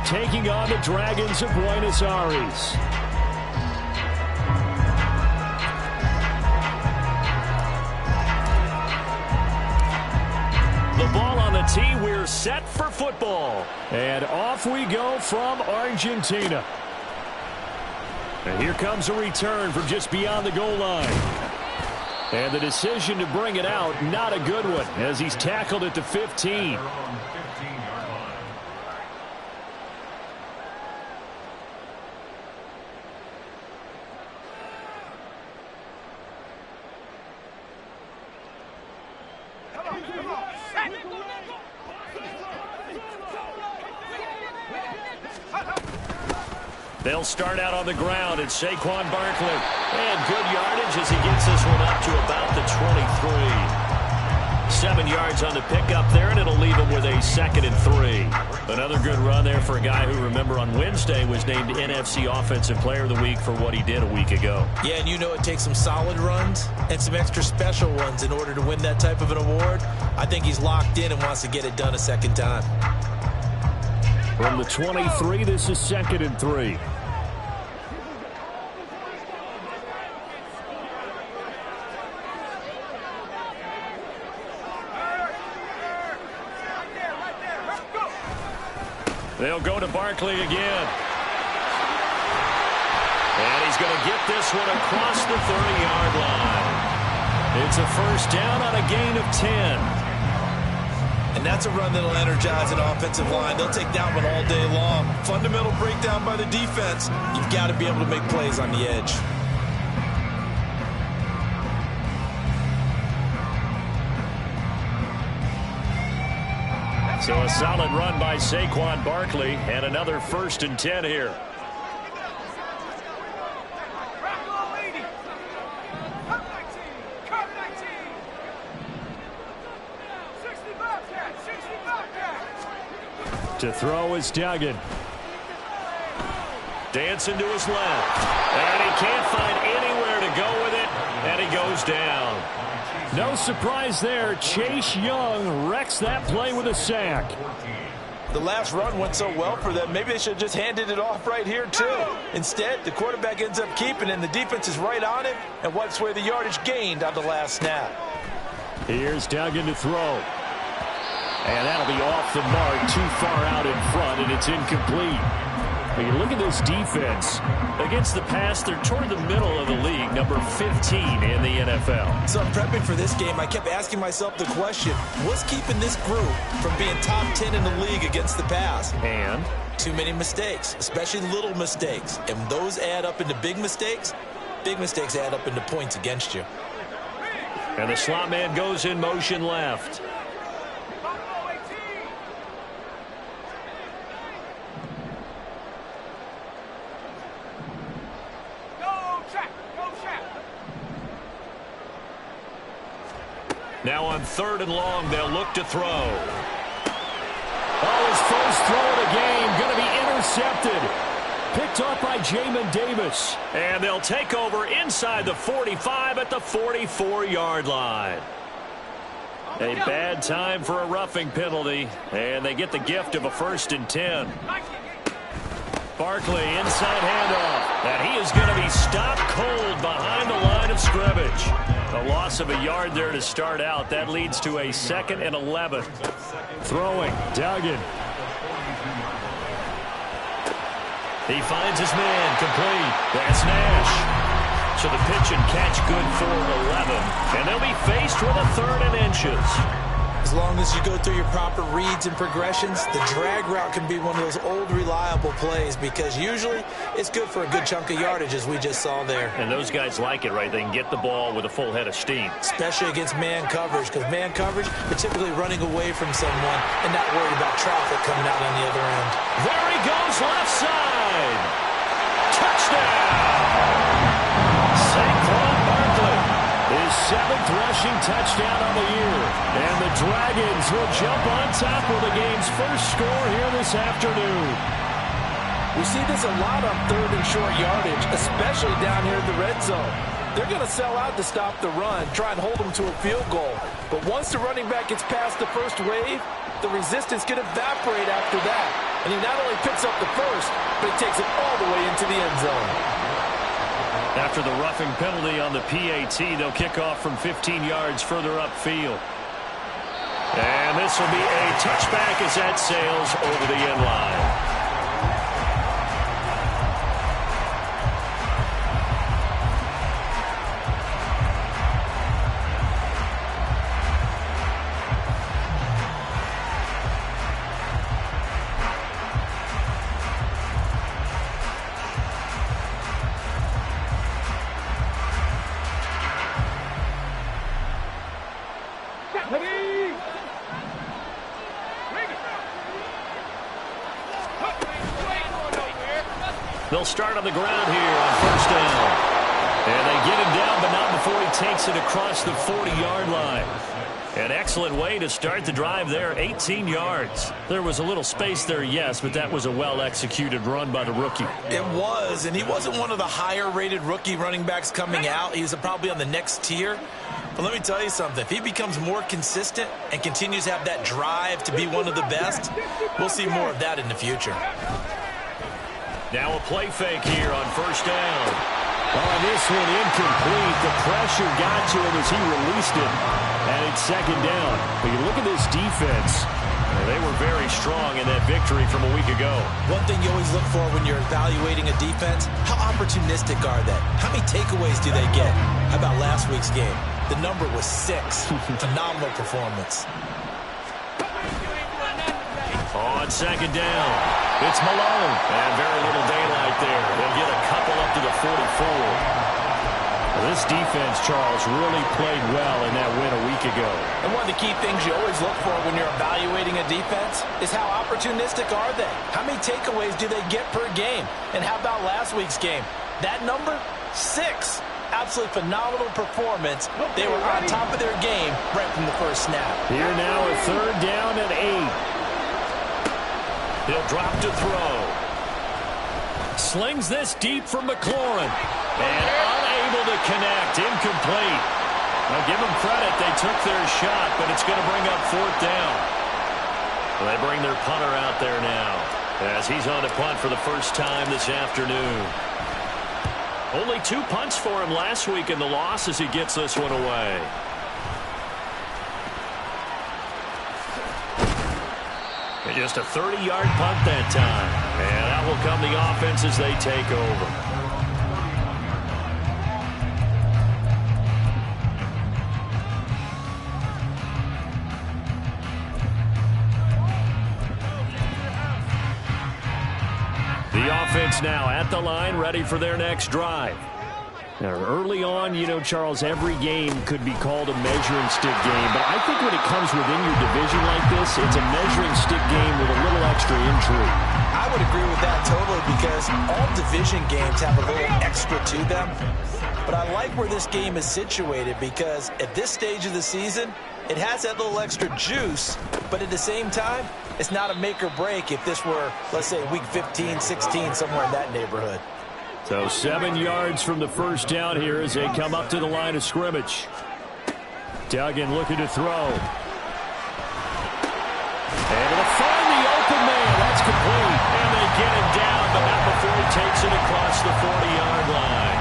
taking on the Dragons of Buenos Aires. The ball on the tee. We're set for football. And off we go from Argentina. And here comes a return from just beyond the goal line. And the decision to bring it out, not a good one, as he's tackled at the 15. They'll start out on the ground, and Saquon Barkley. And good yardage as he gets this one up to about the 23. 7 yards on the pickup there, and it'll leave him with a 2nd and 3. Another good run there for a guy who, remember, on Wednesday was named NFC Offensive Player of the Week for what he did a week ago. Yeah, and you know it takes some solid runs and some extra special ones in order to win that type of an award. I think he's locked in and wants to get it done a second time. From the 23, this is 2nd and 3. They'll go to Barkley again. And he's going to get this one across the 30-yard line. It's a first down on a gain of 10. And that's a run that'll energize an offensive line. They'll take that one all day long. Fundamental breakdown by the defense. You've got to be able to make plays on the edge. So a solid run by Saquon Barkley, and another 1st and 10 here. To throw is Duggan. Dancing to his left. And he can't find anywhere to go with it, and he goes down. No surprise there. Chase Young wrecks that play with a sack. The last run went so well for them. Maybe they should have just handed it off right here, too. Instead, the quarterback ends up keeping it, and the defense is right on him and wipes away the yardage gained on the last snap. Here's Duggan to throw. And that'll be off the mark, too far out in front, and it's incomplete. When you look at this defense, against the pass, they're toward the middle of the league, number 15 in the NFL. So I'm prepping for this game. I kept asking myself the question, what's keeping this group from being top 10 in the league against the pass? And? Too many mistakes, especially little mistakes. And those add up into big mistakes. Big mistakes add up into points against you. And the slot man goes in motion left. Now on 3rd and long, they'll look to throw. Oh, his first throw of the game going to be intercepted. Picked up by Jamin Davis. And they'll take over inside the 45 at the 44-yard line. A bad time for a roughing penalty. And they get the gift of a 1st and 10. Barkley inside handoff. And he is going to be stopped cold behind the line of scrimmage. A loss of a yard there to start out. That leads to a 2nd and 11. Throwing, Duggan. He finds his man, complete. That's Nash. So the pitch and catch good for 11. And they'll be faced with a 3rd and inches. As long as you go through your proper reads and progressions, the drag route can be one of those old reliable plays because usually it's good for a good chunk of yardage as we just saw there. And those guys like it, right? They can get the ball with a full head of steam. Especially against man coverage, because man coverage, they're typically running away from someone and not worried about traffic coming out on the other end. There he goes, left side. Touchdown! Saquon Barkley. His 7th rushing touchdown on the year. And the Dragons will jump on top of the game's first score here this afternoon. We see this a lot on 3rd and short yardage, especially down here in the red zone. They're going to sell out to stop the run, try and hold them to a field goal. But once the running back gets past the first wave, the resistance can evaporate after that. And he not only picks up the first, but he takes it all the way into the end zone. After the roughing penalty on the PAT, they'll kick off from 15 yards further upfield. And this will be a touchback as that sails over the end line. They'll start on the ground here on first down. And they get him down, but not before he takes it across the 40-yard line. An excellent way to start the drive there, 18 yards. There was a little space there, yes, but that was a well-executed run by the rookie. It was, and he wasn't one of the higher-rated rookie running backs coming out. He was probably on the next tier. But let me tell you something. If he becomes more consistent and continues to have that drive to be one of the best, we'll see more of that in the future. Now a play fake here on first down. On this one, incomplete. The pressure got to him as he released it. And it's second down. But you look at this defense. They were very strong in that victory from a week ago. One thing you always look for when you're evaluating a defense, how opportunistic are they? How many takeaways do they get? How about last week's game? The number was 6. Phenomenal performance. On second down, it's Malone. And very little daylight there. They'll get a couple up to the 44. This defense, Charles, really played well in that win a week ago. And one of the key things you always look for when you're evaluating a defense is how opportunistic are they? How many takeaways do they get per game? And how about last week's game? That number, 6. Absolutely phenomenal performance. They were on top of their game right from the first snap. Here now a third down and 8. He'll drop to throw. Slings this deep from McLaurin. And unable to connect. Incomplete. Now give them credit. They took their shot, but it's going to bring up fourth down. Well, they bring their punter out there now as he's on to punt for the first time this afternoon. Only 2 punts for him last week in the loss as he gets this one away. Just a 30-yard punt that time. And that will come the offense as they take over. The offense now at the line, ready for their next drive. Now, early on, you know, Charles, every game could be called a measuring stick game. But I think when it comes within your division like this, it's a measuring stick game with a little extra intrigue. I would agree with that totally because all division games have a little extra to them. But I like where this game is situated because at this stage of the season, it has that little extra juice. But at the same time, it's not a make or break if this were, let's say, week 15, 16, somewhere in that neighborhood. So 7 yards from the first down here as they come up to the line of scrimmage. Duggan looking to throw. And to find the open man. That's complete. And they get him down, but not before he takes it across the 40-yard line.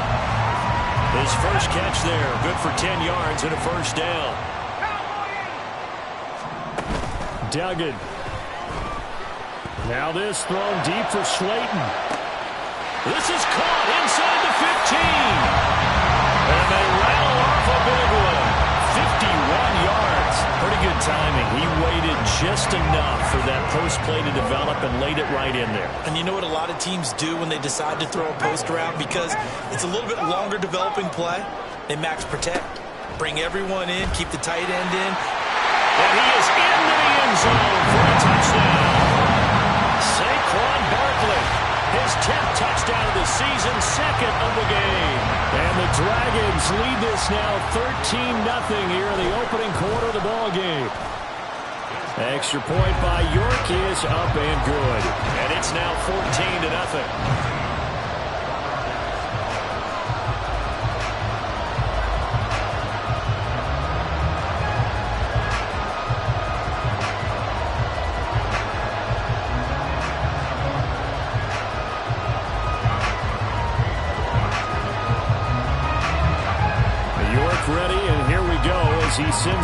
His first catch there. Good for 10 yards and a first down. Duggan. Now this thrown deep for Slayton. This is caught inside the 15. And they rattle off a big one. 51 yards. Pretty good timing. He waited just enough for that post play to develop and laid it right in there. And you know what a lot of teams do when they decide to throw a post around? Because it's a little bit longer developing play. They max protect. Bring everyone in. Keep the tight end in. And he is into the end zone for a touchdown. Saquon Barkley. His 10th touchdown of the season, second of the game. And the Dragons lead this now 13-0 here in the opening quarter of the ball game. Extra point by York is up and good. And it's now 14-0.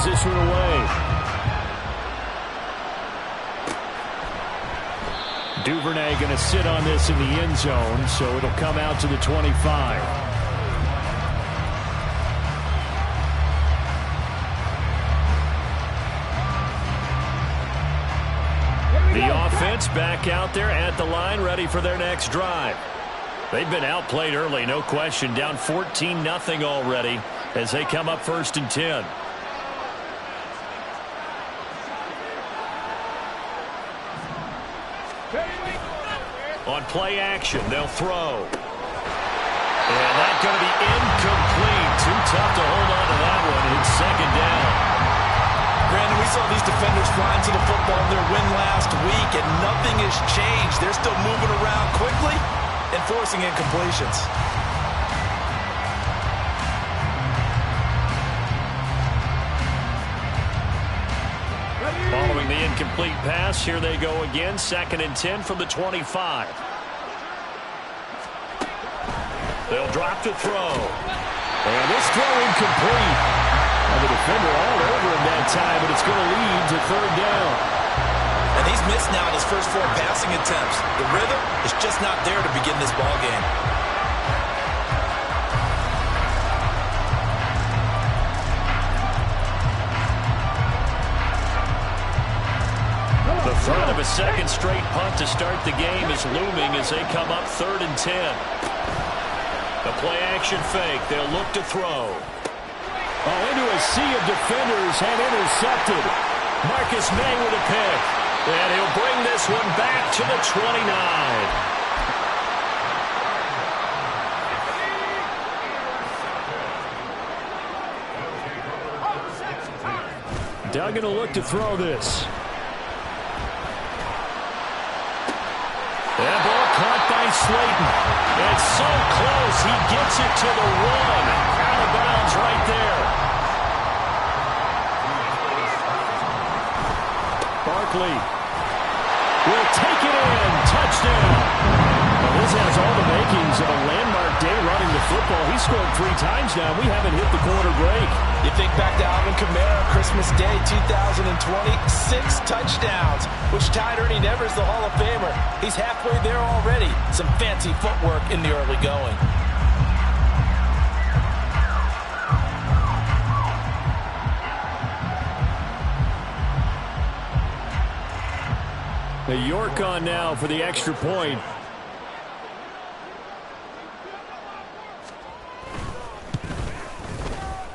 sends this one away. Duvernay going to sit on this in the end zone, so it'll come out to the 25. The offense back out there at the line, ready for their next drive. They've been outplayed early, no question. Down 14-0 already as they come up 1st and 10. On play action, they'll throw. And that's going to be incomplete. Too tough to hold on to that one. It's 2nd down. Brandon, we saw these defenders flying to the football in their win last week, and nothing has changed. They're still moving around quickly and forcing incompletions. Following the incomplete pass, here they go again. 2nd and 10 from the 25. They'll drop to throw. And this throw incomplete. And the defender all over him that time, but it's going to lead to 3rd down. And he's missed now in his first 4 passing attempts. The rhythm is just not there to begin this ball game. The threat of a 2nd straight punt to start the game is looming as they come up 3rd and 10. The play action fake. They'll look to throw. Oh, into a sea of defenders and intercepted. Marcus May with a pick. And he'll bring this one back to the 29. Duggan will look to throw this. That ball caught by Slayton. It's so close. He gets it to the 1. Out of bounds right there. Barkley will take it in. Touchdown. Well, this has all the makings of a landmark day running the football. He scored 3 times now. We haven't hit the quarter break. You think back to Alvin Kamara, Christmas Day 2020, 6 touchdowns, which tied Ernie Nevers, the Hall of Famer. He's halfway there already. Some fancy footwork in the early going. The York on now for the extra point.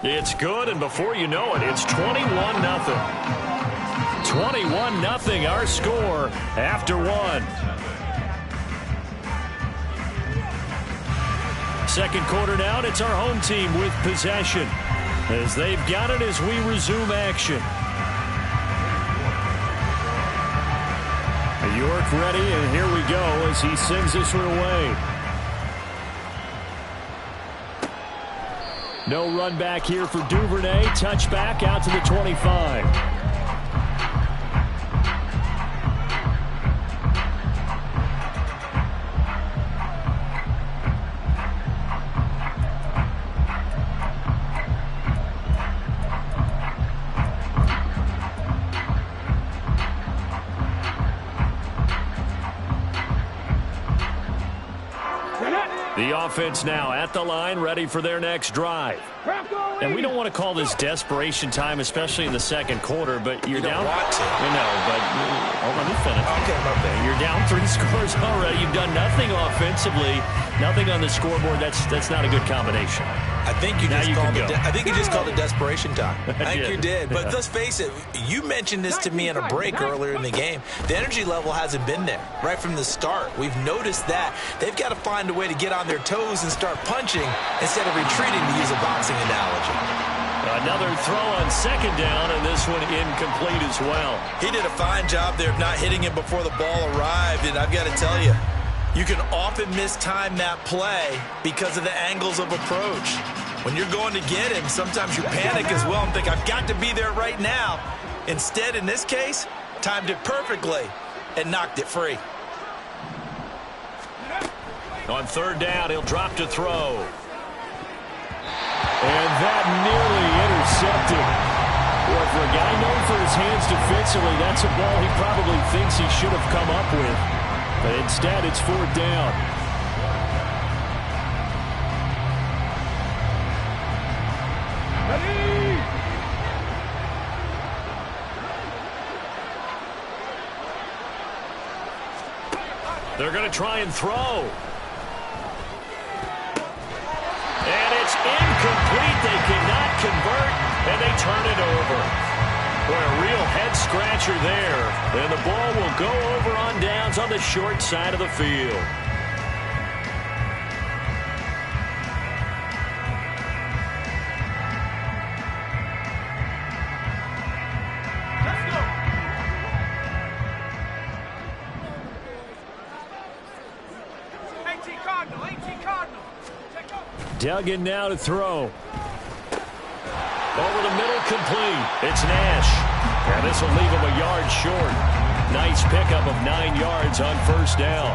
It's good, and before you know it, it's 21-0. 21-0 our score after 1. 2nd quarter now, and it's our home team with possession as they've got it as we resume action. York ready, and here we go as he sends this one away. No run back here for Duvernay. Touchback out to the 25. The offense now at the line, ready for their next drive. And we don't want to call this desperation time, especially in the 2nd quarter, but you're down. Want to. I know, but let me finish. Okay, okay. You're down 3 scores already. You've done nothing offensively, nothing on the scoreboard. That's not a good combination. I think you just called it desperation time. I think you did. But let's face it, you mentioned this to me in a break earlier in the game. The energy level hasn't been there right from the start. We've noticed that. They've got to find a way to get on their toes and start punching instead of retreating, to use a boxing analogy. Another throw on 2nd down, and this one incomplete as well. He did a fine job there of not hitting it before the ball arrived, and I've got to tell you, you can often mistime that play because of the angles of approach. When you're going to get him, sometimes you panic as well and think, I've got to be there right now. Instead, in this case, timed it perfectly and knocked it free. On 3rd down, he'll drop to throw. And that nearly intercepted. Well, for a guy known for his hands defensively, that's a ball he probably thinks he should have come up with. But instead, it's 4th down. They're going to try and throw. And it's incomplete. They cannot convert, and they turn it over. Boy, a real head-scratcher there. And the ball will go over on downs on the short side of the field. Duggan now to throw. Over the middle, complete. It's Nash. And this will leave him a yard short. Nice pickup of 9 yards on 1st down.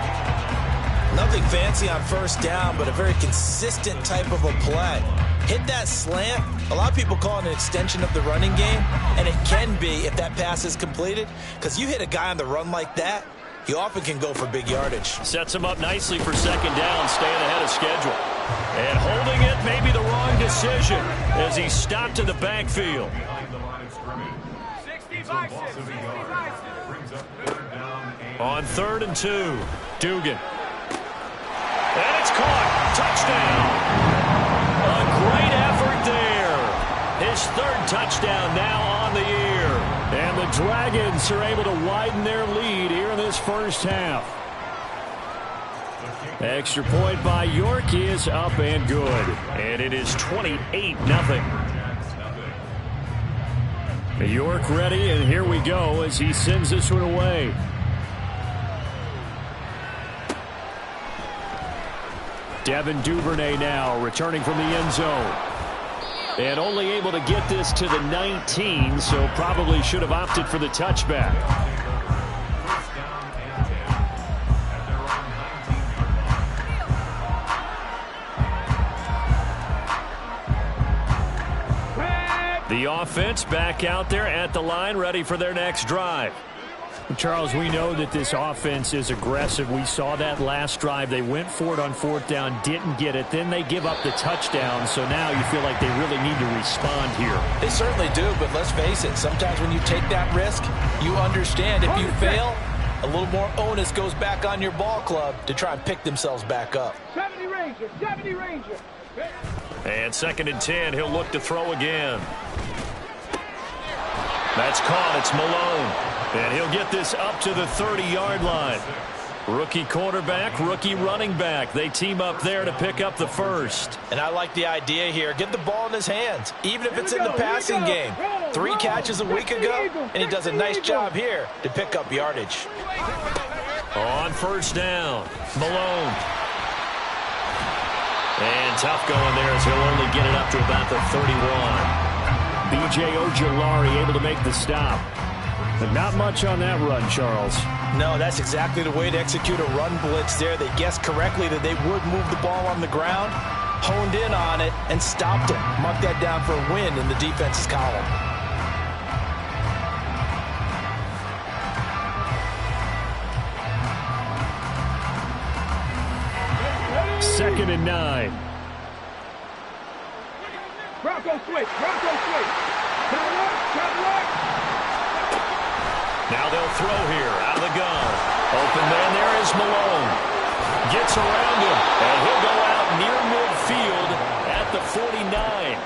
Nothing fancy on 1st down, but a very consistent type of a play. Hit that slant. A lot of people call it an extension of the running game, and it can be if that pass is completed, because you hit a guy on the run like that, he often can go for big yardage. Sets him up nicely for 2nd down, staying ahead of schedule. And holding it may be the wrong decision as he's stopped in the backfield. On 3rd and 2, Dugan. And it's caught. Touchdown. A great effort there. His 3rd touchdown now on the year. And the Dragons are able to widen their lead here in this 1st half. Extra point by York is up and good. And it is 28-0. York ready, and here we go as he sends this one away. Devin Duvernay now returning from the end zone. And only able to get this to the 19, so probably should have opted for the touchback. The offense back out there at the line, ready for their next drive. Charles, we know that this offense is aggressive. We saw that last drive. They went for it on 4th down, didn't get it. Then they give up the touchdown, so now you feel like they really need to respond here. They certainly do, but let's face it. Sometimes when you take that risk, you understand if you fail, a little more onus goes back on your ball club to try and pick themselves back up. 70 Ranger. And 2nd and 10, he'll look to throw again. That's caught. It's Malone. And he'll get this up to the 30-yard line. Rookie quarterback, rookie running back. They team up there to pick up the 1st. And I like the idea here. Get the ball in his hands, even if it's in the passing game. 3 catches a week ago, and he does a nice job here to pick up yardage. On 1st down, Malone. And tough going there as he'll only get it up to about the 31. B.J. Ojolari able to make the stop. But not much on that run, Charles. No, that's exactly the way to execute a run blitz there. They guessed correctly that they would move the ball on the ground, honed in on it, and stopped it. Mark that down for a win in the defense's column. Second and 9. Bronco switch. Now they'll throw here out of the gun. Open man, there is Malone. Gets around him, and he'll go out near midfield at the 49.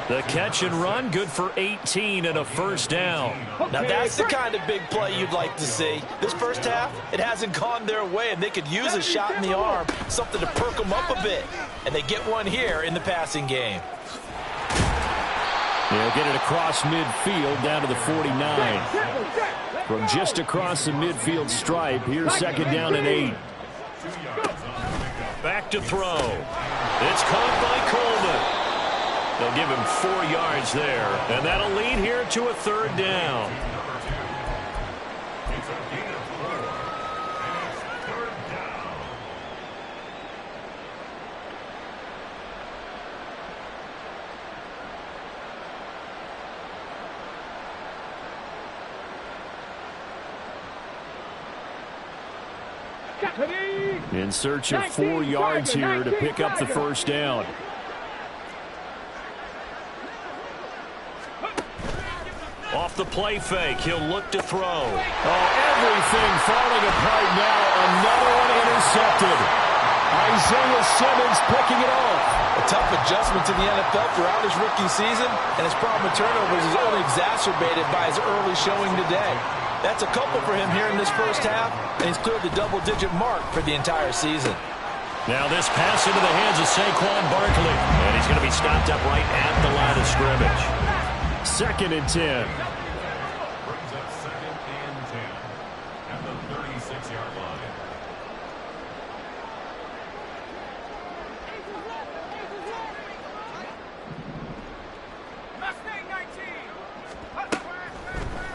The catch and run, good for 18 and a 1st down. Now that's the kind of big play you'd like to see. This 1st half, it hasn't gone their way, and they could use a shot in the arm, something to perk them up a bit. And they get one here in the passing game. They'll get it across midfield down to the 49. From just across the midfield stripe, here's 2nd down and 8. Back to throw. It's caught by Coleman. They'll give him 4 yards there, and that'll lead here to a 3rd down. In search of 4 yards here to pick up the first down. Off the play fake, he'll look to throw. Oh, everything falling apart now. Another one intercepted. Isaiah Simmons picking it off. A tough adjustment to the NFL throughout his rookie season, and his problem with turnovers is only exacerbated by his early showing today. That's a couple for him here in this first half, and he's cleared the double-digit mark for the entire season. Now this pass into the hands of Saquon Barkley, and he's going to be stopped up right at the line of scrimmage. 2nd and 10. Brings up 2nd and 10 at the 36-yard line.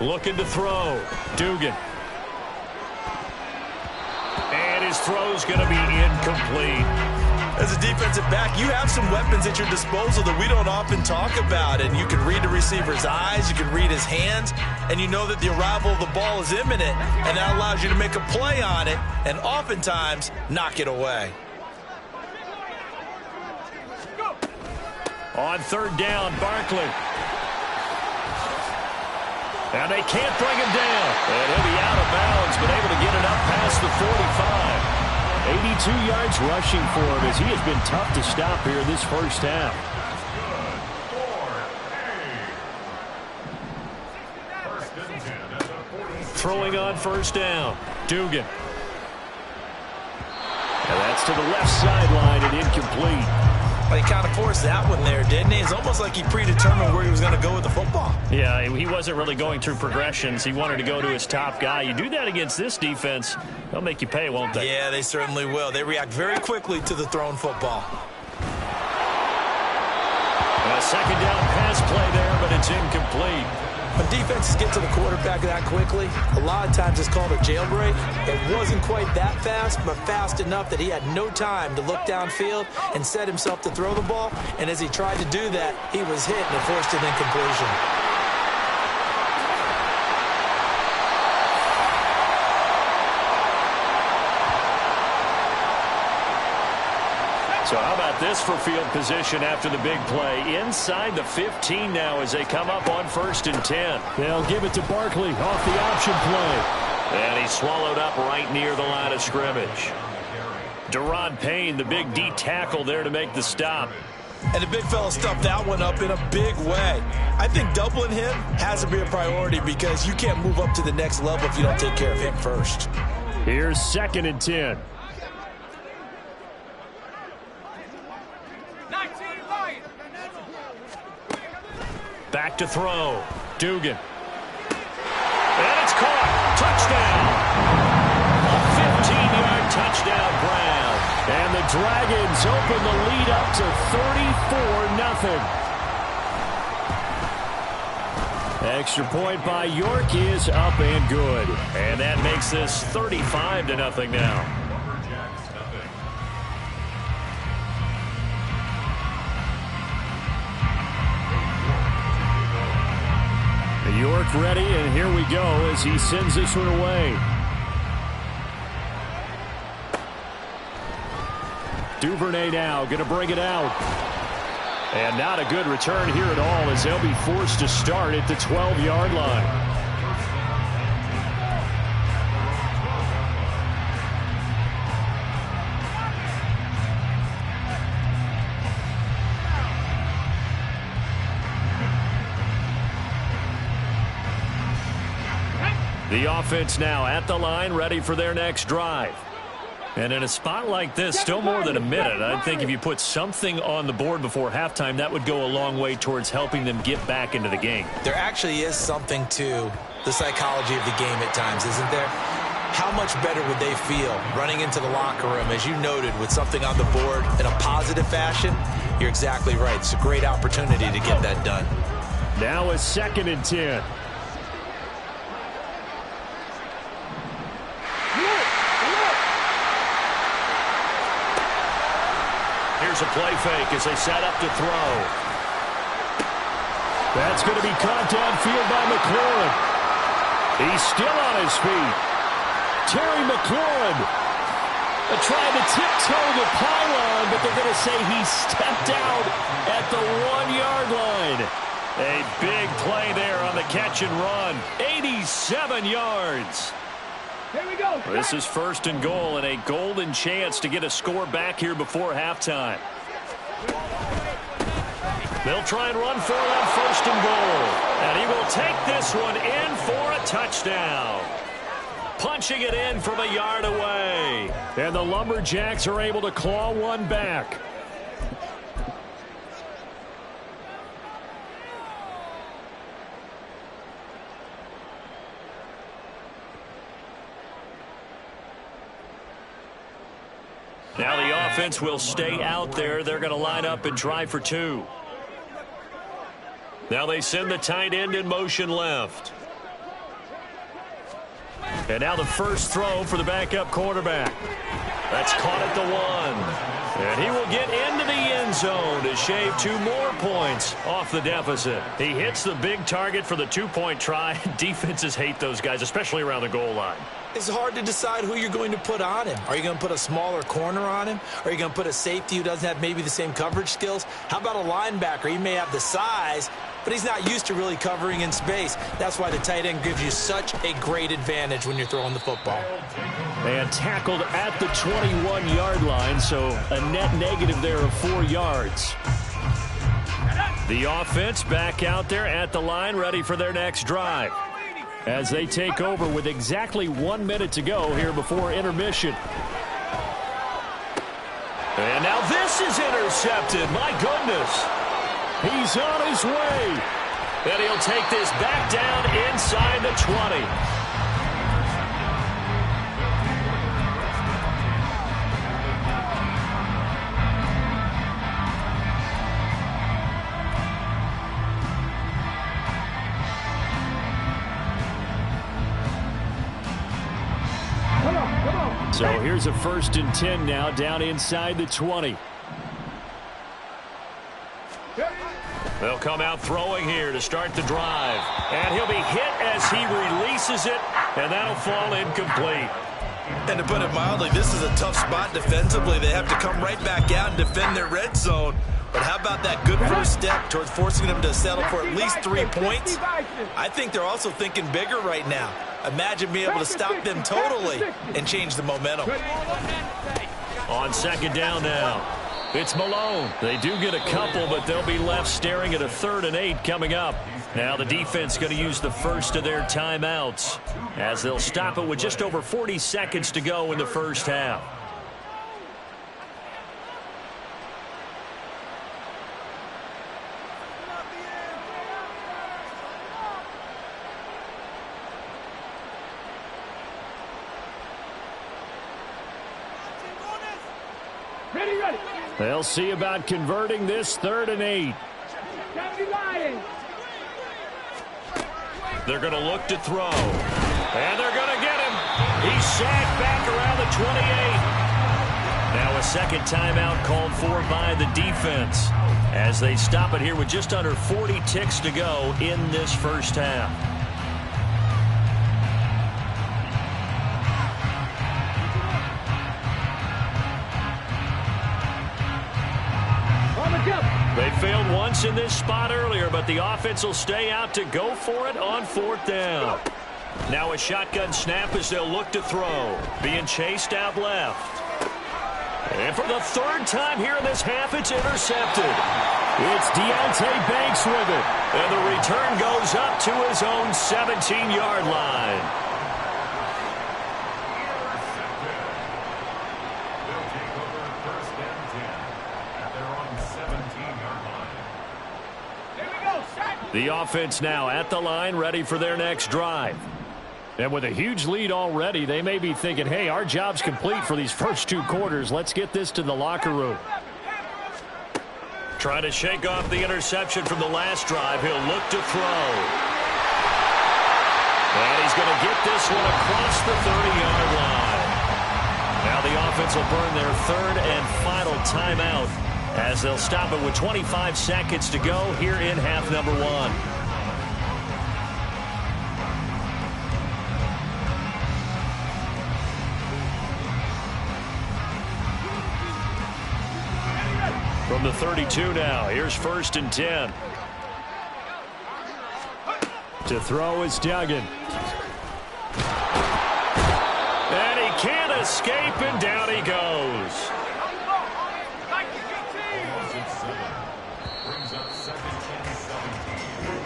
Looking to throw. Dugan. And his throw's going to be incomplete. As a defensive back, you have some weapons at your disposal that we don't often talk about. And you can read the receiver's eyes, you can read his hands, and you know that the arrival of the ball is imminent. And that allows you to make a play on it and oftentimes knock it away. On 3rd down, Barkley. And they can't bring him down. And he'll be out of bounds, but able to get it up past the 45. 82 yards rushing for him as he has been tough to stop here this first half. Throwing on 1st down. Dugan. And that's to the left sideline and incomplete. Well, he kind of forced that one there, didn't he? It's almost like he predetermined where he was going to go with the football. Yeah, he wasn't really going through progressions. He wanted to go to his top guy. You do that against this defense, they'll make you pay, won't they? Yeah, they certainly will. They react very quickly to the thrown football. A 2nd down pass play there, but it's incomplete. When defenses get to the quarterback that quickly, a lot of times it's called a jailbreak. It wasn't quite that fast, but fast enough that he had no time to look downfield and set himself to throw the ball. And as he tried to do that, he was hit and it forced an incompletion. So how about this for field position after the big play? Inside the 15 now as they come up on 1st and 10. They'll give it to Barkley off the option play. And he's swallowed up right near the line of scrimmage. Deron Payne, the big D tackle there to make the stop. And the big fella stuffed that one up in a big way. I think doubling him has to be a priority because you can't move up to the next level if you don't take care of him first. Here's 2nd and 10. Back to throw. Dugan. And it's caught. Touchdown. A 15-yard touchdown, Brown. And the Dragons open the lead up to 34-0. Extra point by York is up and good. And that makes this 35-0 now. York ready, and here we go as he sends this one away. Duvernay now going to bring it out. And not a good return here at all as they'll be forced to start at the 12-yard line. The offense now at the line, ready for their next drive. And in a spot like this, still more than a minute, I think if you put something on the board before halftime, that would go a long way towards helping them get back into the game. There actually is something to the psychology of the game at times, isn't there? How much better would they feel running into the locker room, as you noted, with something on the board in a positive fashion? You're exactly right. It's a great opportunity to get that done. Now a 2nd and 10. Here's a play fake as they set up to throw. That's going to be caught downfield by McLaurin. He's still on his feet. Terry McLaurin. Trying to tiptoe the pylon, but they're going to say he stepped out at the 1-yard line. A big play there on the catch and run. 87 yards. Here we go. This is 1st and goal and a golden chance to get a score back here before halftime. They'll try and run for it on 1st and goal. And he will take this one in for a touchdown. Punching it in from a yard away. And the Lumberjacks are able to claw one back. Now the offense will stay out there. They're going to line up and try for 2. Now they send the tight end in motion left. And now the first throw for the backup quarterback. That's caught at the 1. And he will get into the end zone to shave 2 more points off the deficit. He hits the big target for the 2-point try. Defenses hate those guys, especially around the goal line. It's hard to decide who you're going to put on him. Are you going to put a smaller corner on him? Are you going to put a safety who doesn't have maybe the same coverage skills? How about a linebacker? He may have the size, but he's not used to really covering in space. That's why the tight end gives you such a great advantage when you're throwing the football. And tackled at the 21-yard line, so a net negative there of 4 yards. The offense back out there at the line, ready for their next drive, as they take over with exactly 1 minute to go here before intermission. And now this is intercepted. My goodness. He's on his way. And he'll take this back down inside the 20. So here's a 1st and 10 now down inside the 20. They'll come out throwing here to start the drive. And he'll be hit as he releases it, and that'll fall incomplete. And to put it mildly, this is a tough spot defensively. They have to come right back out and defend their red zone. But how about that good first step towards forcing them to settle for at least 3 points? I think they're also thinking bigger right now. Imagine being able to stop them totally and change the momentum. On 2nd down now, it's Malone. They do get a couple, but they'll be left staring at a 3rd and 8 coming up. Now the defense going to use the first of their timeouts, as they'll stop it with just over 40 seconds to go in the first half. Ready. They'll see about converting this 3rd and 8. They're going to look to throw. And they're going to get him. He's sacked back around the 28. Now a second timeout called for by the defense, as they stop it here with just under 40 ticks to go in this first half. They failed once in this spot earlier, but the offense will stay out to go for it on 4th down. Now a shotgun snap as they'll look to throw. Being chased out left. And for the 3rd time here in this half, it's intercepted. It's Deontay Banks with it. And the return goes up to his own 17-yard line. The offense now at the line, ready for their next drive. And with a huge lead already, they may be thinking, hey, our job's complete for these first 2 quarters. Let's get this to the locker room. Trying to shake off the interception from the last drive. He'll look to throw. And he's going to get this one across the 30-yard line. Now the offense will burn their 3rd and final timeout, as they'll stop it with 25 seconds to go here in half number 1. From the 32 now, here's 1st and 10. To throw is Duggan. And he can't escape, and down he goes.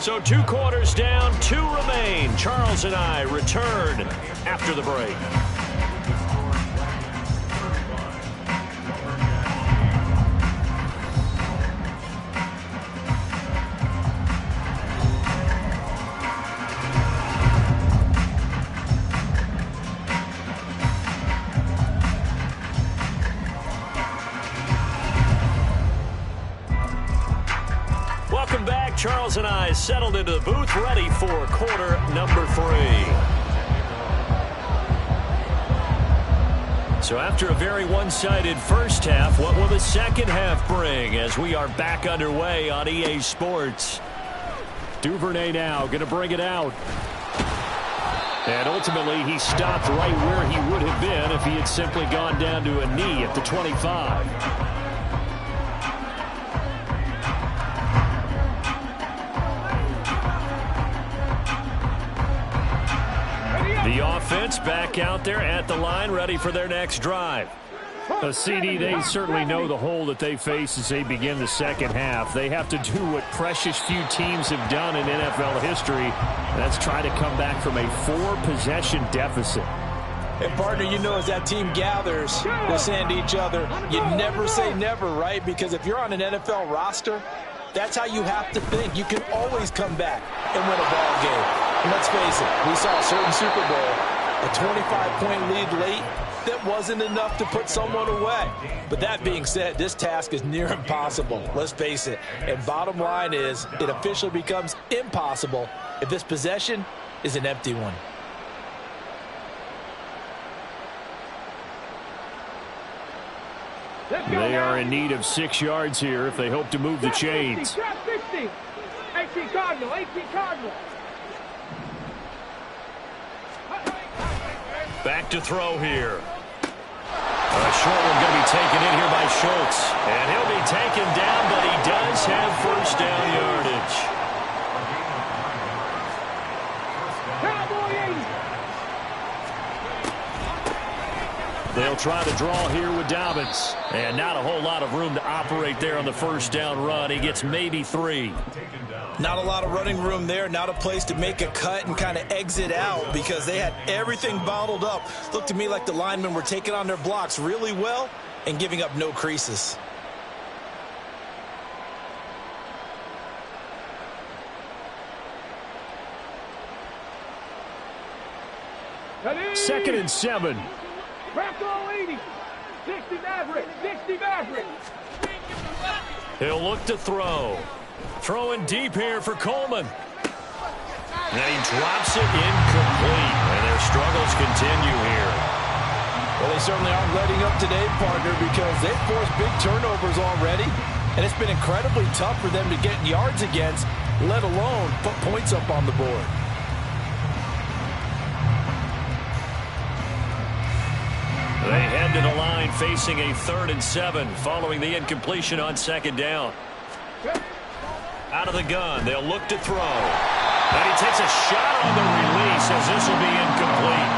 So 2 quarters down, 2 remain. Charles and I return after the break. Charles and I settled into the booth, ready for quarter number 3. So after a very one-sided first half, what will the second half bring as we are back underway on EA Sports? Duvernay now going to bring it out. And ultimately, he stopped right where he would have been if he had simply gone down to a knee at the 25. The offense back out there at the line, ready for their next drive. CD, they certainly know the hole that they face as they begin the second half. They have to do what precious few teams have done in NFL history. That's try to come back from a 4-possession deficit. And, partner, you know, as that team gathers, they're saying to each other, you never say never, right? Because if you're on an NFL roster, that's how you have to think. You can always come back and win a ball game. And let's face it, we saw a certain Super Bowl, a 25-point lead late that wasn't enough to put someone away. But that being said, this task is near impossible. Let's face it. And bottom line is, it officially becomes impossible if this possession is an empty one. They are in need of 6 yards here if they hope to move the chains. 18 Cardinal, 18 Cardinal. Back to throw here. A short one going to be taken in here by Schultz. And he'll be taken down, but he does have first down yardage. They'll try to draw here with Dobbins. And not a whole lot of room to operate there on the first down run. He gets maybe 3. Not a lot of running room there, not a place to make a cut and kind of exit out because they had everything bottled up. Looked to me like the linemen were taking on their blocks really well and giving up no creases. Second and 7. Crackle 80. 60 Maverick. 60 Maverick. He'll look to throw. Throwing deep here for Coleman. And he drops it incomplete. And their struggles continue here. Well, they certainly aren't letting up today, partner, because they've forced big turnovers already. And it's been incredibly tough for them to get yards against, let alone put points up on the board. They head to the line facing a 3rd and 7 following the incompletion on second down. Out of the gun, they'll look to throw. And he takes a shot on the release as this will be incomplete.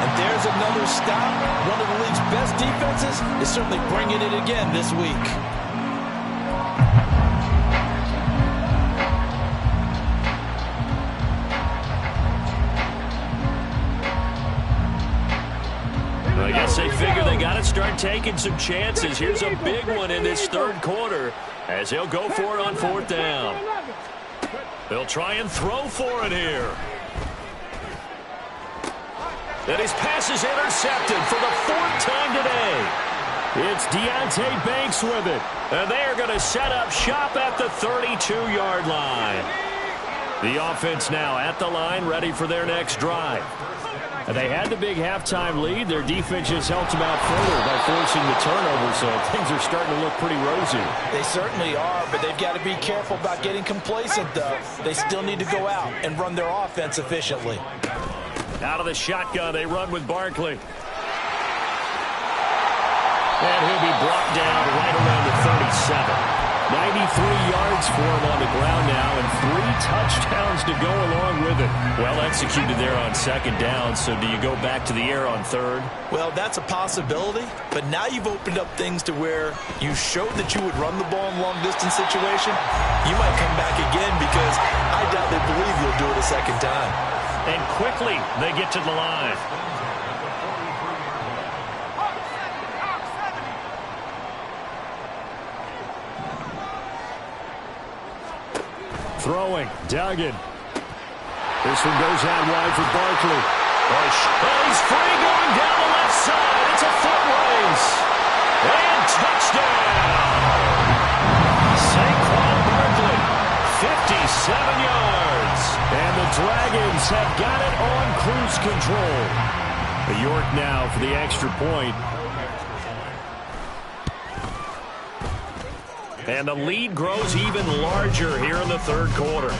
And there's another stop. One of the league's best defenses is certainly bringing it again this week. I guess they figure they got to start taking some chances. Here's a big one in this 3rd quarter as they'll go for it on 4th down. They'll try and throw for it here. And his pass is intercepted for the 4th time today. It's Deontay Banks with it. And they are going to set up shop at the 32-yard line. The offense now at the line, ready for their next drive. And they had the big halftime lead. Their defense just helped them out further by forcing the turnover, so things are starting to look pretty rosy. They certainly are, but they've got to be careful about getting complacent, though. They still need to go out and run their offense efficiently. Out of the shotgun, they run with Barkley. And he'll be brought down right around the 93 yards for him on the ground now, and 3 touchdowns to go along with it. Well executed there on second down, so do you go back to the air on third? Well, that's a possibility, but now you've opened up things to where you showed that you would run the ball in long-distance situation. You might come back again because I doubt they believe you'll do it a second time. And quickly, they get to the line. Throwing, Duggan. This one goes out wide for Barkley. Bush. Oh, he's free going down the left side. It's a foot race. And touchdown. Saquon Barkley, 57 yards. And the Dragons have got it on cruise control. York now for the extra point. And the lead grows even larger here in the third quarter.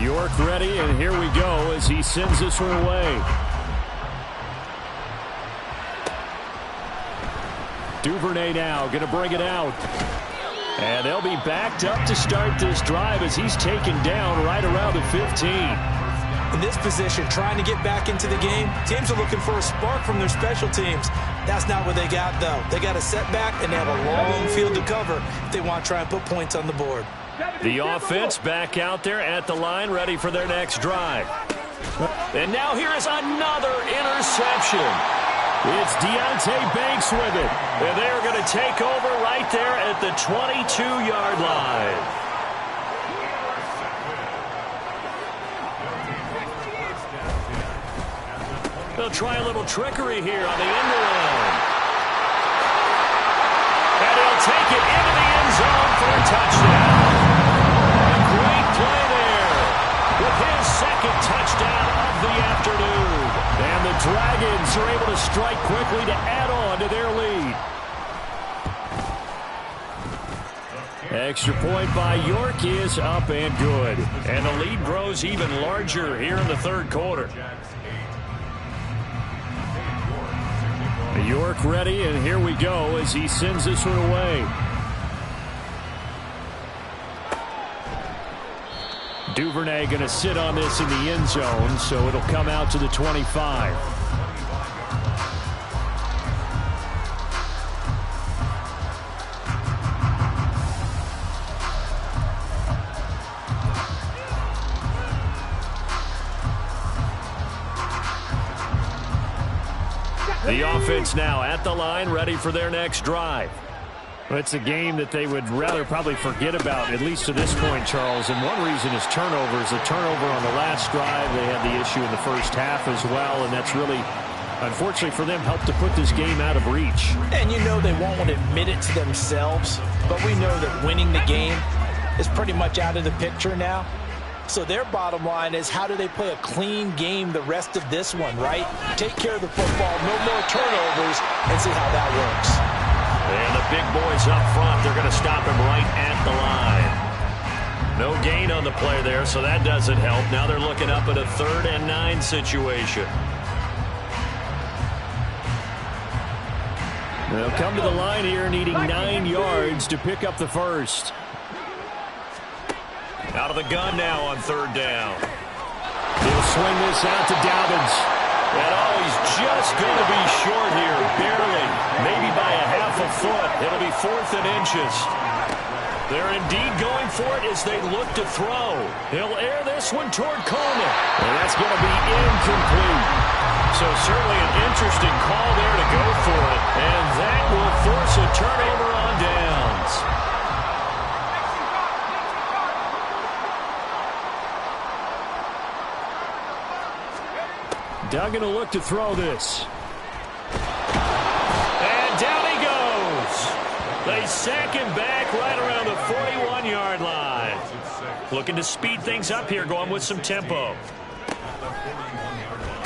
York ready, and here we go as he sends this one away. Duvernay now going to bring it out. And they'll be backed up to start this drive as he's taken down right around the 15. In this position, trying to get back into the game, teams are looking for a spark from their special teams. That's not what they got, though. They got a setback, and they have a long field to cover if they want to try and put points on the board. The offense back out there at the line, ready for their next drive. And now here is another interception. It's Deontay Banks with it. And they're going to take over right there at the 22-yard line. They'll try a little trickery here on the end around. And he'll take it into the end zone for a touchdown. A great play there with his second touchdown of the afternoon. And the Dragons are able to strike quickly to add on to their lead. Extra point by York is up and good. And the lead grows even larger here in the third quarter. York ready, and here we go as he sends this one away. Duvernay going to sit on this in the end zone, so it'll come out to the 25. The offense now at the line, ready for their next drive. Well, it's a game that they would rather probably forget about, at least to this point, Charles. And one reason is turnovers. A turnover on the last drive. They had the issue in the first half as well, and that's really, unfortunately for them, helped to put this game out of reach. And you know they won't admit it to themselves, but we know that winning the game is pretty much out of the picture now. So their bottom line is, how do they play a clean game the rest of this one, right? Take care of the football, no more turnovers, and see how that works. And the big boys up front, they're going to stop him right at the line. No gain on the play there, so that doesn't help. Now they're looking up at a 3rd and 9 situation. They'll come to the line here needing 9 yards to pick up the first. Out of the gun now on 3rd down. He'll swing this out to Dobbins. And he's just going to be short here, barely. Maybe by a half a foot. It'll be 4th and inches. They're indeed going for it as they look to throw. He'll air this one toward Coleman. And that's going to be incomplete. So certainly an interesting call there to go for it. And that will force a turnover on downs. Duggan will look to throw this. And down he goes. They sack him back right around the 41-yard line. Looking to speed things up here, going with some tempo.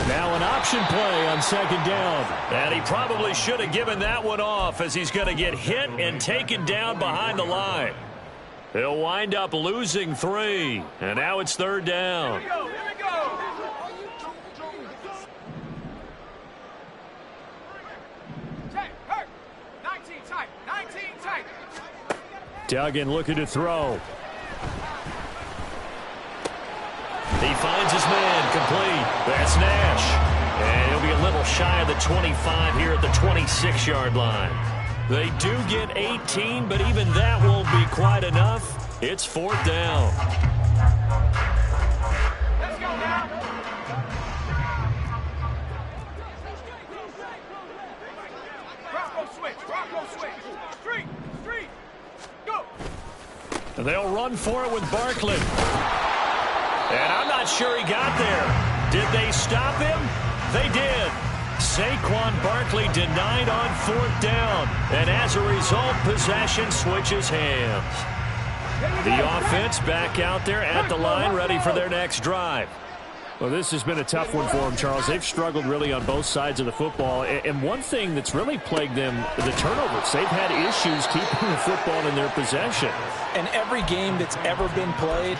Now an option play on 2nd down. And he probably should have given that one off, as he's going to get hit and taken down behind the line. He'll wind up losing 3. And now it's 3rd down. Duggan looking to throw. He finds his man, complete. That's Nash. And he'll be a little shy of the 25 here at the 26-yard line. They do get 18, but even that won't be quite enough. It's 4th down. Let's go now. Bronco switch. Street. Go. And they'll run for it with Barkley. And I'm not sure he got there. Did they stop him? They did. Saquon Barkley denied on 4th down. And as a result, possession switches hands. The offense back out there at the line, ready for their next drive. Well, this has been a tough one for them, Charles. They've struggled really on both sides of the football. And one thing that's really plagued them, the turnovers. They've had issues keeping the football in their possession. And every game that's ever been played,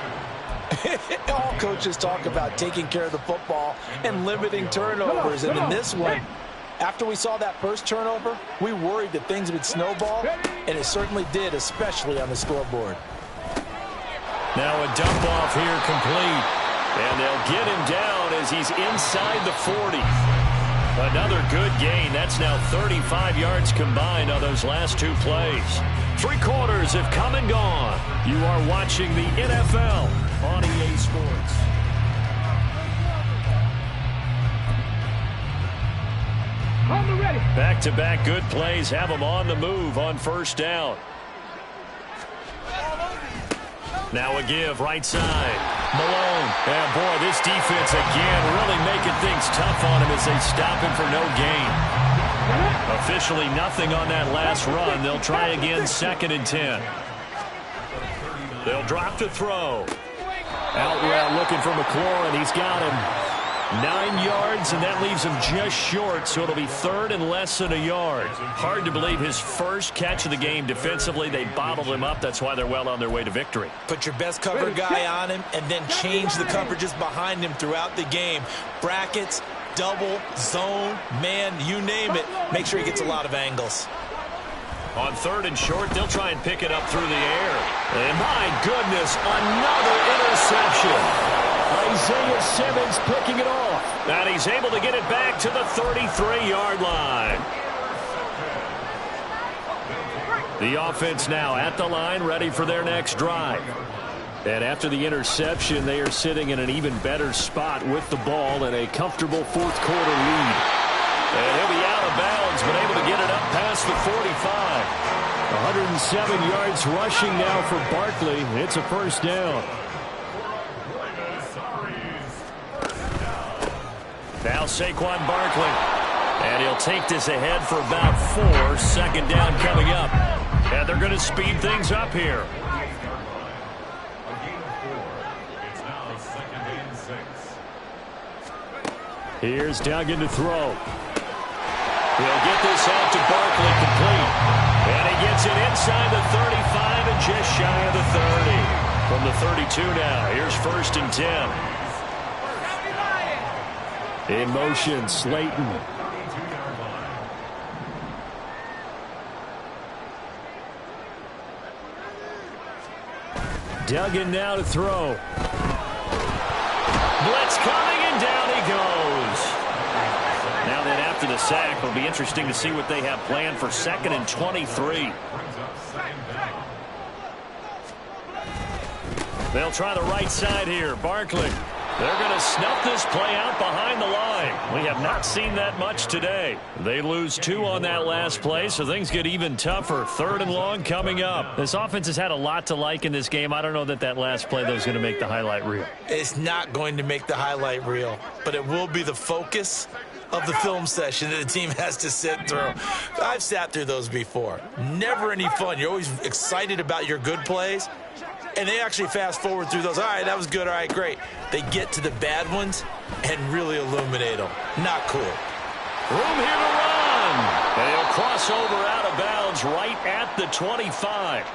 all coaches talk about taking care of the football and limiting turnovers. And in this one, after we saw that first turnover, we worried that things would snowball, and it certainly did, especially on the scoreboard. Now a dump off here complete. And they'll get him down as he's inside the 40. Another good gain. That's now 35 yards combined on those last 2 plays. 3 quarters have come and gone. You are watching the NFL on EA Sports. Ready. Back-to-back good plays have them on the move on 1st down. Now a give right side. Malone. And boy, this defense again really making things tough on him as they stop him for no gain. Officially nothing on that last run. They'll try again 2nd and 10. They'll drop to throw. Out route looking for McLaurin. He's got him. 9 yards, and that leaves him just short, so it'll be 3rd and less than a yard. Hard to believe his first catch of the game defensively. They bottled him up. That's why they're well on their way to victory. Put your best cover guy on him and then change the coverages behind him throughout the game. Brackets, double, zone, man, you name it. Make sure he gets a lot of angles. On 3rd and short, they'll try and pick it up through the air. And my goodness, another interception. Isaiah Simmons picking it off. And he's able to get it back to the 33-yard line. The offense now at the line, ready for their next drive. And after the interception, they are sitting in an even better spot with the ball and a comfortable 4th quarter lead. And he'll be out of bounds, but able to get it up past the 45. 107 yards rushing now for Barkley. It's a 1st down. Now Saquon Barkley. And he'll take this ahead for about 4. 2nd down coming up. And they're going to speed things up here. It's now 2nd and 6. Here's Duggan to throw. He'll get this out to Barkley complete. And he gets it inside the 35 and just shy of the 30. From the 32 now, here's 1st and 10. In motion, Slayton. Duggan now to throw. Blitz coming, and down he goes. Now then, after the sack, it'll be interesting to see what they have planned for 2nd and 23. They'll try the right side here. Barkley. They're going to snuff this play out behind the line. We have not seen that much today. They lose 2 on that last play, so things get even tougher. 3rd and long coming up. This offense has had a lot to like in this game. I don't know that that last play, though, is going to make the highlight reel. It's not going to make the highlight reel, but it will be the focus of the film session that the team has to sit through. I've sat through those before. Never any fun. You're always excited about your good plays. And they actually fast forward through those. All right, that was good. All right, great. They get to the bad ones and really illuminate them. Not cool. Room here to run. And he'll cross over out of bounds right at the 25.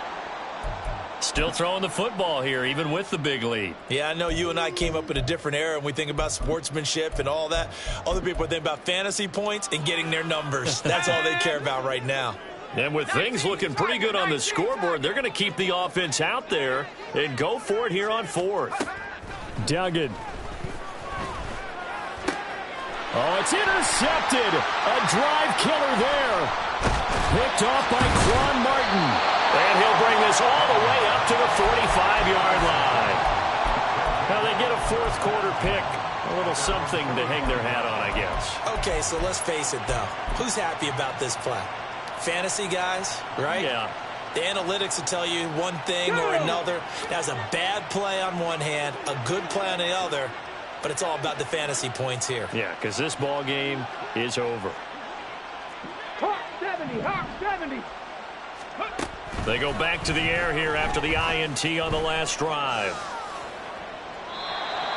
Still throwing the football here, even with the big lead. Yeah, I know you and I came up in a different era, and we think about sportsmanship and all that. Other people think about fantasy points and getting their numbers. That's all they care about right now. And with things looking pretty good on the scoreboard, they're going to keep the offense out there and go for it here on fourth. Duggan. Oh, it's intercepted. A drive killer there. Picked off by Quan Martin. And he'll bring this all the way up to the 45-yard line. Now they get a fourth quarter pick. A little something to hang their hat on, I guess. Okay, so let's face it, though. Who's happy about this play? Fantasy guys, right? Yeah. The analytics will tell you one thing or another. That's a bad play on one hand, a good play on the other, but it's all about the fantasy points here. Yeah, because this ball game is over. Hawk 70, Hawk 70. They go back to the air here after the INT on the last drive.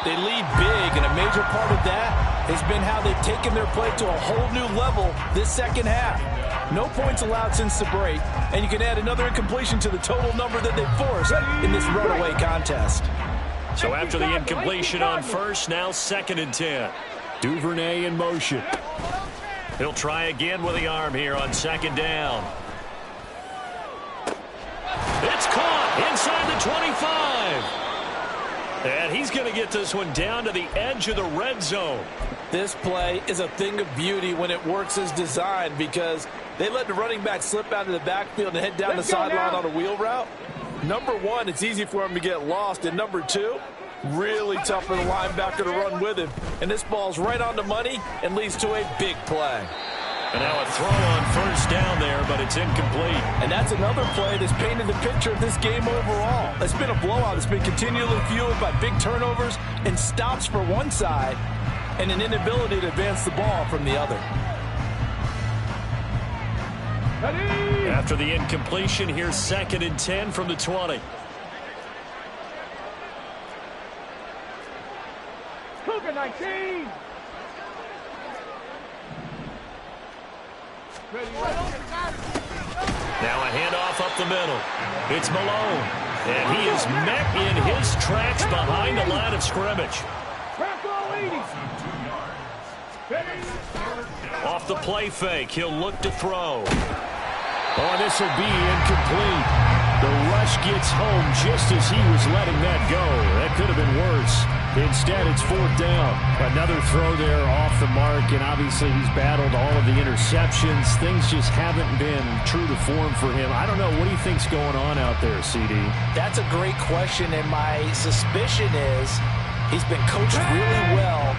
They lead big, and a major part of that has been how they've taken their play to a whole new level this second half. No points allowed since the break, and you can add another incompletion to the total number that they've forced in this runaway contest. So after the incompletion on first, now 2nd and 10. Duvernay in motion. He'll try again with the arm here on 2nd down. It's caught inside the 25. And he's going to get this one down to the edge of the red zone. This play is a thing of beauty when it works as designed because they let the running back slip out of the backfield and head down the sideline on a wheel route. Number one, it's easy for him to get lost. And number two, really tough for the linebacker to run with him. And this ball's right on the money and leads to a big play. And now a throw on first down there, but it's incomplete. And that's another play that's painted the picture of this game overall. It's been a blowout. It's been continually fueled by big turnovers and stops for one side and an inability to advance the ball from the other. After the incompletion, here's 2nd and 10 from the 20. Cougar 19. Now a handoff up the middle. It's Malone. And he is met in his tracks behind the line of scrimmage. Off the play fake, he'll look to throw. Oh, this will be incomplete. The rush gets home just as he was letting that go. That could have been worse. Instead, it's 4th down. Another throw there off the mark, and obviously he's battled all of the interceptions. Things just haven't been true to form for him. I don't know. What do you think's going on out there, CD? That's a great question, and my suspicion is he's been coached really well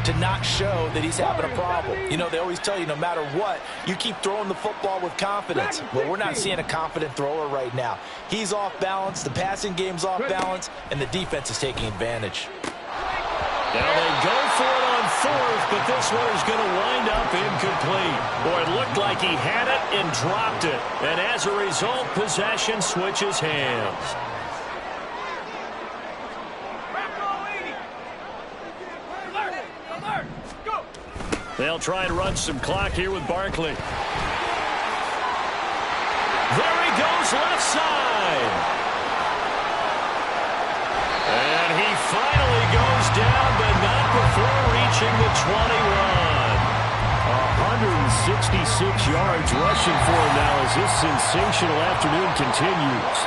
to not show that he's having a problem. You know, they always tell you no matter what, you keep throwing the football with confidence. Well, we're not seeing a confident thrower right now. He's off balance, the passing game's off balance, and the defense is taking advantage. Now they go for it on 4th, but this one is going to wind up incomplete. Boy, it looked like he had it and dropped it. And as a result, possession switches hands. They'll try and run some clock here with Barkley. There he goes, left side. And he finally goes down, but not before reaching the 21. 166 yards rushing for him now as this sensational afternoon continues.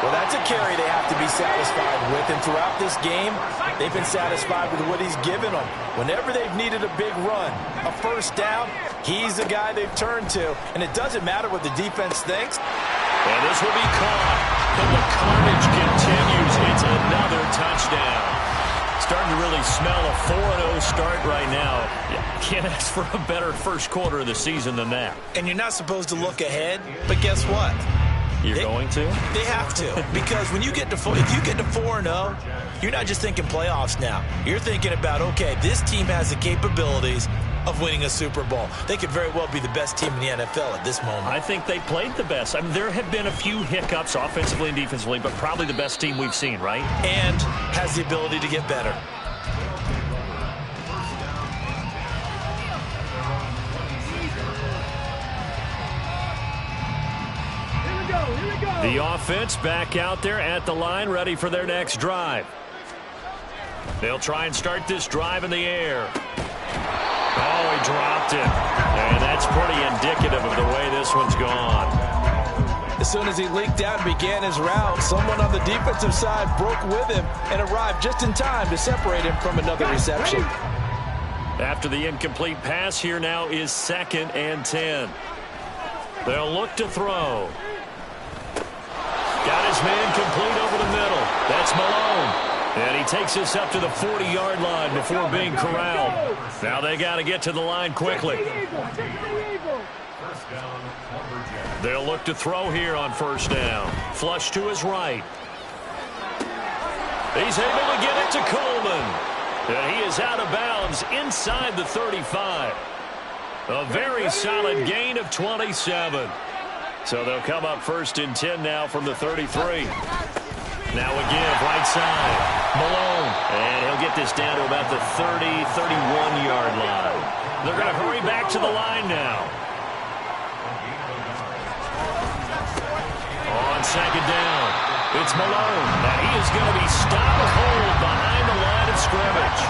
Well, that's a carry they have to be satisfied with, and throughout this game, they've been satisfied with what he's given them. Whenever they've needed a big run, a first down, he's the guy they've turned to, and it doesn't matter what the defense thinks. And this will be caught, and the carnage continues. It's another touchdown. Starting to really smell a 4-0 start right now. Can't ask for a better first quarter of the season than that. And you're not supposed to look ahead, but guess what? You're going to? They have to, because when you get to if you get to 4-0, you're not just thinking playoffs now. You're thinking about, okay, this team has the capabilities of winning a Super Bowl. They could very well be the best team in the NFL at this moment. I think they played the best. I mean, there have been a few hiccups offensively and defensively, but probably the best team we've seen, right? And has the ability to get better. The offense back out there at the line, ready for their next drive. They'll try and start this drive in the air. Oh, he dropped it. And that's pretty indicative of the way this one's gone. As soon as he leaked out and began his route, someone on the defensive side broke with him and arrived just in time to separate him from another reception. After the incomplete pass, here now is 2nd and 10. They'll look to throw. Got his man complete over the middle. That's Malone. And he takes us up to the 40-yard line before being corralled. Now they got to get to the line quickly. They'll look to throw here on 1st down. Flush to his right. He's able to get it to Coleman. And he is out of bounds inside the 35. A very solid gain of 27. So they'll come up 1st and 10 now from the 33. Now a give, right side. Malone. And he'll get this down to about the 30, 31-yard line. They're going to hurry back to the line now. On 2nd down, it's Malone. And he is going to be stopped cold behind the line of scrimmage.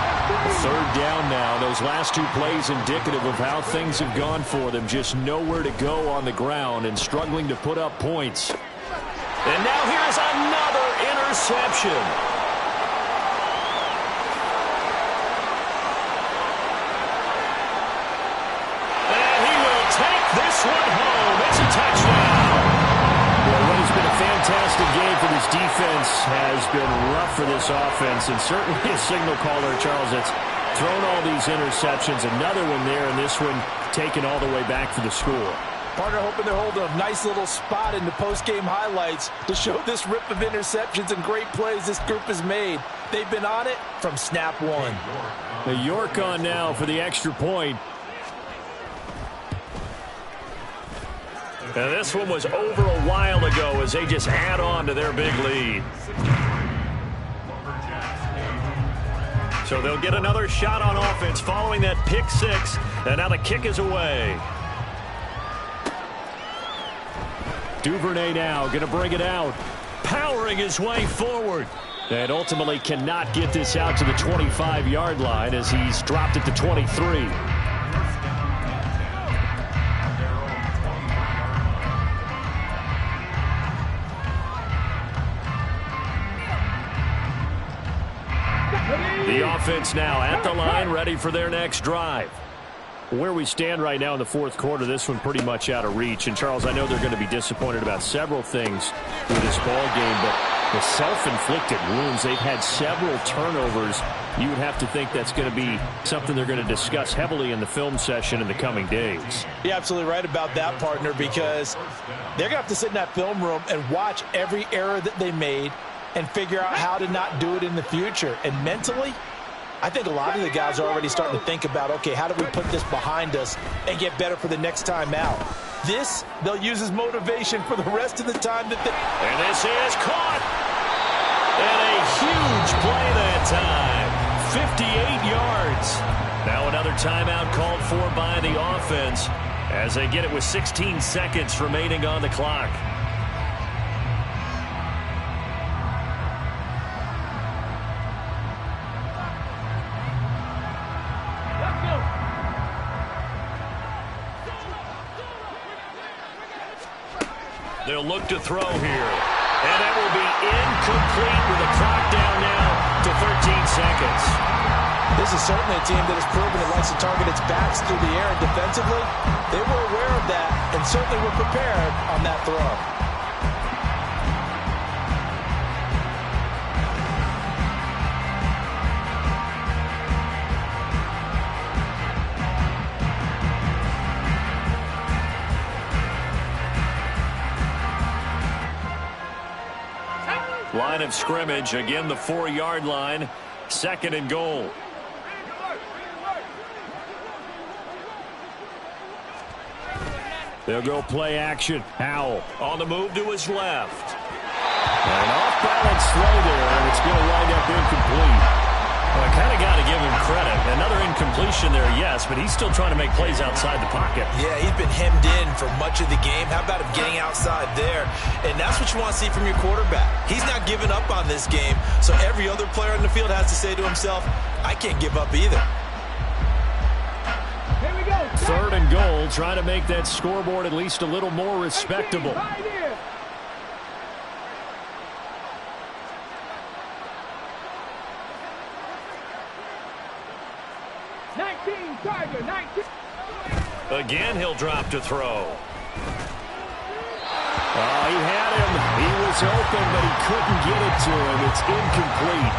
3rd down now. Those last 2 plays indicative of how things have gone for them. Just nowhere to go on the ground and struggling to put up points. And now here's another interception. And he will take this one home. It's a touchdown. Well, what has been a fantastic game for this defense has been rough for this offense, and certainly a signal caller, Charles, that's thrown all these interceptions. Another one there, and this one taken all the way back for the score. Partner hoping they're holding a nice little spot in the post-game highlights to show this rip of interceptions and great plays this group has made. They've been on it from snap one. The York on now for the extra point. And this one was over a while ago as they just add on to their big lead. So they'll get another shot on offense following that pick 6. And now the kick is away. Duvernay now going to bring it out. Powering his way forward. And ultimately cannot get this out to the 25-yard line as he's dropped at the 23. The offense now at the line, ready for their next drive. Where we stand right now in the 4th quarter, this one pretty much out of reach. And, Charles, I know they're going to be disappointed about several things with this ball game, but the self-inflicted wounds, they've had several turnovers. You would have to think that's going to be something they're going to discuss heavily in the film session in the coming days. You're absolutely right about that, partner, because they're going to have to sit in that film room and watch every error that they made and figure out how to not do it in the future. And mentally, I think a lot of the guys are already starting to think about, okay, how do we put this behind us and get better for the next time out? This, they'll use as motivation for the rest of the time that they... And this is caught. And a huge play that time. 58 yards. Now another timeout called for by the offense as they get it with 16 seconds remaining on the clock. They'll look to throw here. And that will be incomplete with the clock down now to 13 seconds. This is certainly a team that has proven it likes to target its backs through the air, and defensively, they were aware of that and certainly were prepared on that throw. Line of scrimmage, again the 4-yard line, 2nd and goal. They'll go play action. Howell On the move to his left. An off-balance throw there, and it's going to wind up incomplete. Well, I kind of got to give him credit. Another incompletion there, yes, but he's still trying to make plays outside the pocket. Yeah, he's been hemmed in for much of the game. How about him getting outside there? And that's what you want to see from your quarterback. He's not giving up on this game, so every other player in the field has to say to himself, I can't give up either. 3rd and goal. Try to make that scoreboard at least a little more respectable. 19, Tiger, 19. Again, he'll drop to throw. He had him. He was open, but he couldn't get it to him. It's incomplete.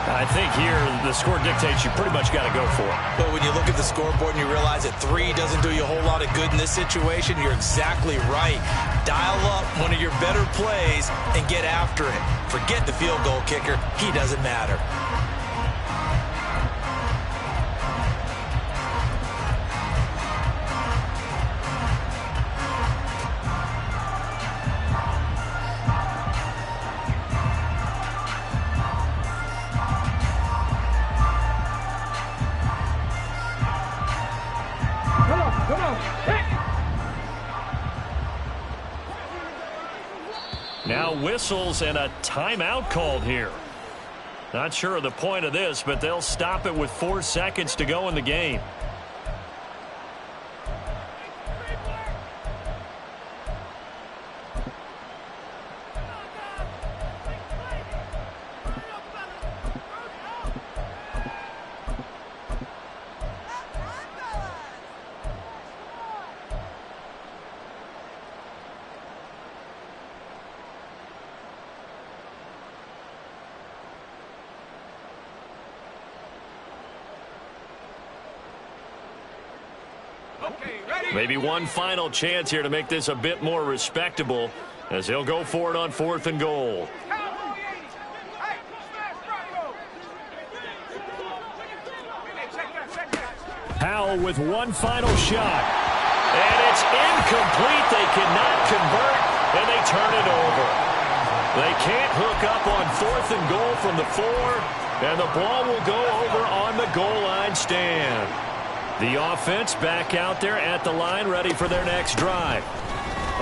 I think here the score dictates you pretty much got to go for it. But when you look at the scoreboard and you realize that 3 doesn't do you a whole lot of good in this situation, you're exactly right. Dial up one of your better plays and get after it. Forget the field goal kicker. He doesn't matter. Come on. Hey. Now whistles and a timeout called here. Not sure of the point of this, but they'll stop it with 4 seconds to go in the game. Maybe one final chance here to make this a bit more respectable as they'll go for it on 4th and goal. Howell with one final shot. And it's incomplete. They cannot convert, and they turn it over. They can't hook up on 4th and goal from the 4, and the ball will go over on the goal line stand. The offense back out there at the line, ready for their next drive.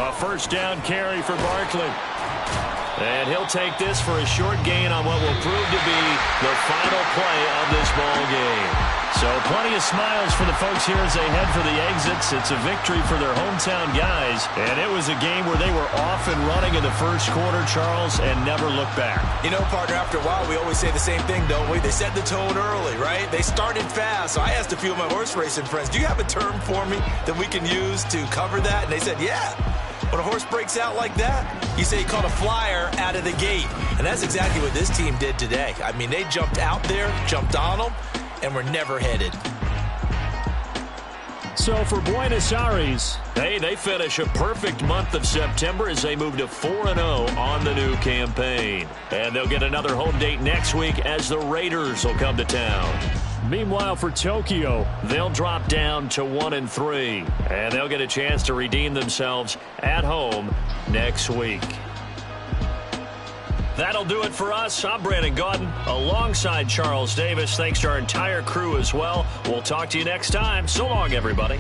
A 1st down carry for Barkley. And he'll take this for a short gain on what will prove to be the final play of this ball game. So plenty of smiles for the folks here as they head for the exits. It's a victory for their hometown guys. And it was a game where they were off and running in the 1st quarter, Charles, and never looked back. You know, partner, after a while, we always say the same thing, don't we? They set the tone early, right? They started fast. So I asked a few of my horse racing friends, do you have a term for me that we can use to cover that? And they said, yeah. When a horse breaks out like that, you say he caught a flyer out of the gate. And that's exactly what this team did today. I mean, they jumped out there, jumped on them, and were never headed. So for Buenos Aires, hey, they finish a perfect month of September as they move to 4-0 on the new campaign. And they'll get another home date next week as the Raiders will come to town. Meanwhile, for Tokyo, they'll drop down to 1-3, and they'll get a chance to redeem themselves at home next week. That'll do it for us. I'm Brandon Gaudin alongside Charles Davis. Thanks to our entire crew as well. We'll talk to you next time. So long, everybody.